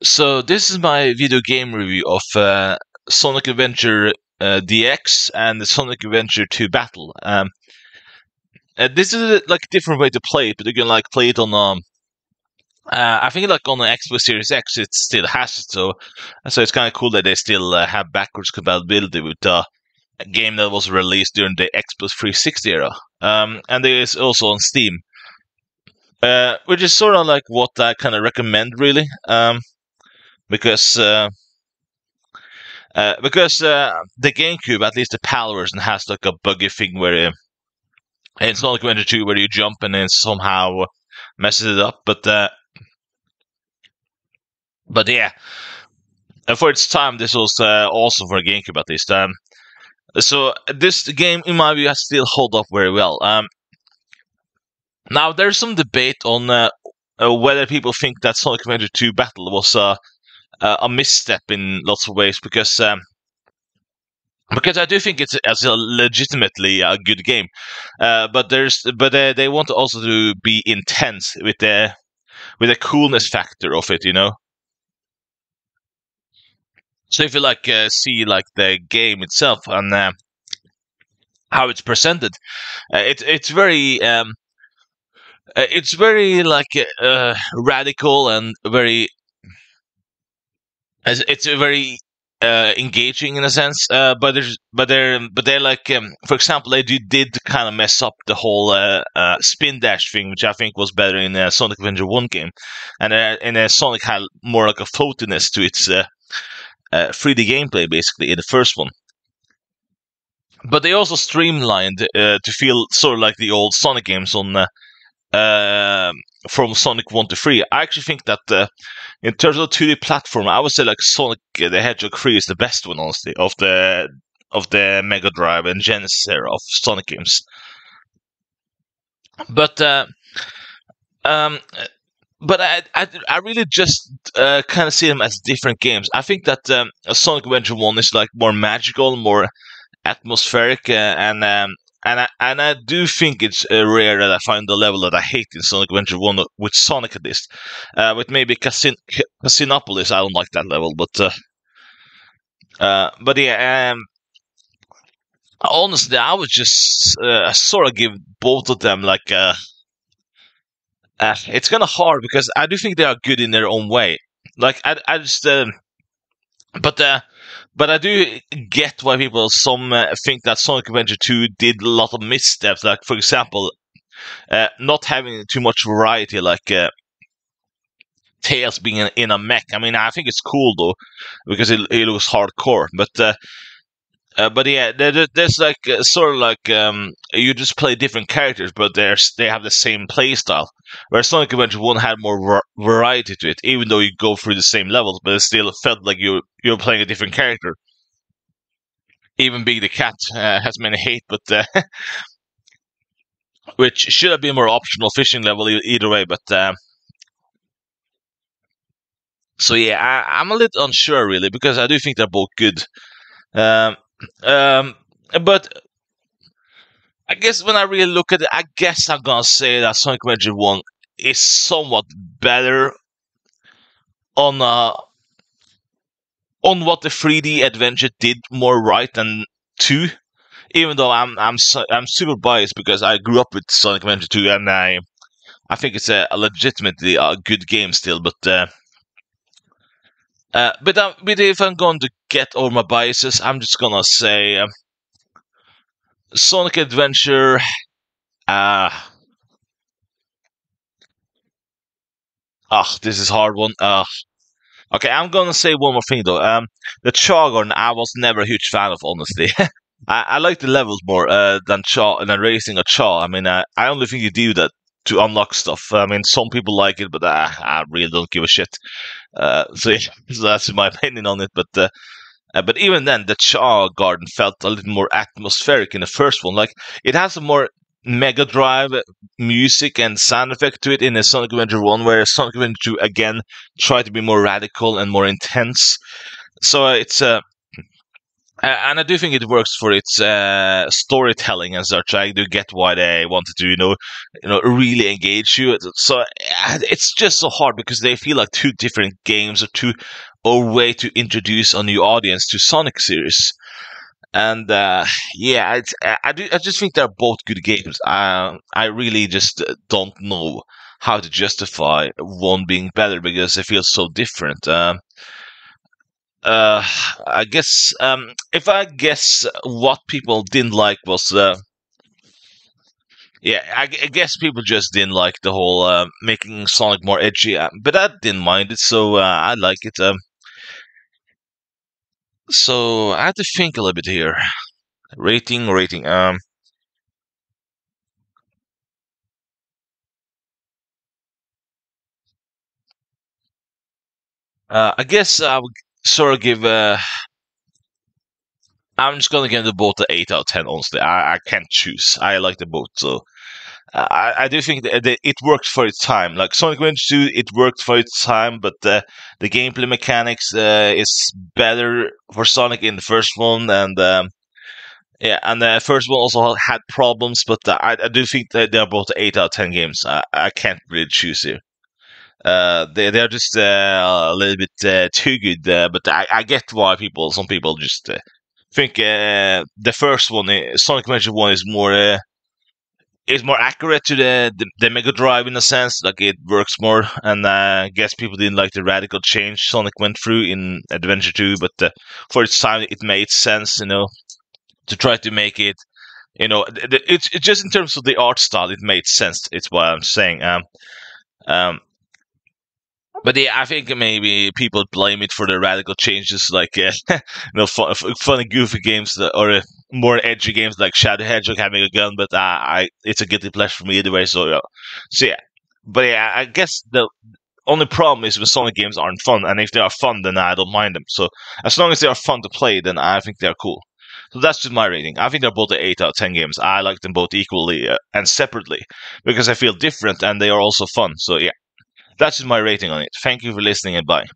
So this is my video game review of Sonic Adventure DX and the Sonic Adventure 2 Battle. This is like a different way to play it, but you can like play it on I think like on the Xbox Series X it still has it, so it's kind of cool that they still have backwards compatibility with a game that was released during the Xbox 360 era. And it is also on Steam, which is sort of like what I kind of recommend really. Because the GameCube, at least the PAL version, has like a buggy thing where it's not like Adventure 2 where you jump and then somehow messes it up. But yeah, for its time, this was awesome for a GameCube at least. So this game, in my view, has still hold up very well. Now there's some debate on whether people think that Sonic Adventure 2 Battle was a misstep in lots of ways because I do think it's a legitimately a good game, but they want also to be intense with the coolness factor of it, you know. So if you like see like the game itself and how it's presented, it's very like radical and very it's a very engaging in a sense, but they're like for example did kind of mess up the whole spin dash thing, which I think was better in Sonic Adventure 1 game, and Sonic had more like a floatiness to its 3D gameplay basically in the first one. But they also streamlined to feel sort of like the old Sonic games on from Sonic 1 to 3. I actually think that in terms of 2D platform, I would say like Sonic the Hedgehog 3 is the best one, honestly, of the Mega Drive and Genesis era of Sonic games. But um, but I really just kind of see them as different games. I think that Sonic Adventure 1 is like more magical, more atmospheric, and I do think it's rare that I find the level that I hate in Sonic Adventure 1 with Sonic at least. With maybe Casinopolis, I don't like that level, but yeah, honestly, I would just sort of give both of them like it's kind of hard because I do think they are good in their own way. Like I just but but I do get why people some think that Sonic Adventure 2 did a lot of missteps. Like for example, not having too much variety, like Tails being in a mech. I mean, I think it's cool though because it looks hardcore. But yeah, there's like sort of like you just play different characters, but they have the same play style. Where Sonic Adventure 1 had more variety to it, even though you go through the same levels, but it still felt like you're playing a different character. Even Big the Cat has many hate, but which should have been more optional fishing level either way. But so yeah, I'm a little unsure really because I do think they're both good. Um, um, but I guess when I really look at it, I guess I'm gonna say that Sonic Adventure 1 is somewhat better on what the 3D adventure did more right than 2. Even though I'm super biased because I grew up with Sonic Adventure 2 and I think it's a legitimately good game still. But if I'm going to get over my biases, I'm just gonna say Sonic Adventure. This is a hard one. Okay, I'm gonna say one more thing though. The Chaw Garden, I was never a huge fan of, honestly. I like the levels more than racing a Chaw. I mean, I only think you do that to unlock stuff. I mean, some people like it, but I really don't give a shit. So, yeah, so that's my opinion on it. But even then, the Chaw Garden felt a little more atmospheric in the first one. Like it has a more Mega Drive music and sound effect to it in the Sonic Adventure 1, whereas Sonic Adventure 2 again tried to be more radical and more intense. So it's And I do think it works for its storytelling and such. I do get why they wanted to, really engage you. So it's just so hard because they feel like two different games or two or way to introduce a new audience to Sonic series. And yeah, I just think they're both good games. I really just don't know how to justify one being better because it feels so different. Uh, I guess if I guess what people didn't like was yeah, I guess people just didn't like the whole making Sonic more edgy, but I didn't mind it, so I like it. So I have to think a little bit here. Rating. I guess I would sort of give. I'm just gonna give the both the 8 out of 10. Honestly, I can't choose. I like the both, so I do think that it worked for its time. Like Sonic Adventure 2, it worked for its time, but the gameplay mechanics is better for Sonic in the first one, and yeah, and the first one also had problems, but I do think that they're both 8 out of 10 games. I can't really choose here. They're just a little bit too good, but I get why some people just think the first one, Sonic Adventure 1, is more accurate to the Mega Drive in a sense. Like it works more, and I guess people didn't like the radical change Sonic went through in Adventure 2, but for its time, it made sense, to try to make it. It's just in terms of the art style, it made sense. It's what I'm saying. Um, but yeah, I think maybe people blame it for the radical changes, like funny, goofy games or more edgy games like Shadow Hedgehog having a gun. But it's a guilty pleasure for me either way. So yeah. But yeah, I guess the only problem is when Sonic games aren't fun, and if they are fun, then I don't mind them. So as long as they are fun to play, then I think they're cool. So that's just my rating. I think they're both 8 out of 10 games. I like them both equally and separately because I feel different and they are also fun. So yeah. That's just my rating on it. Thank you for listening and bye.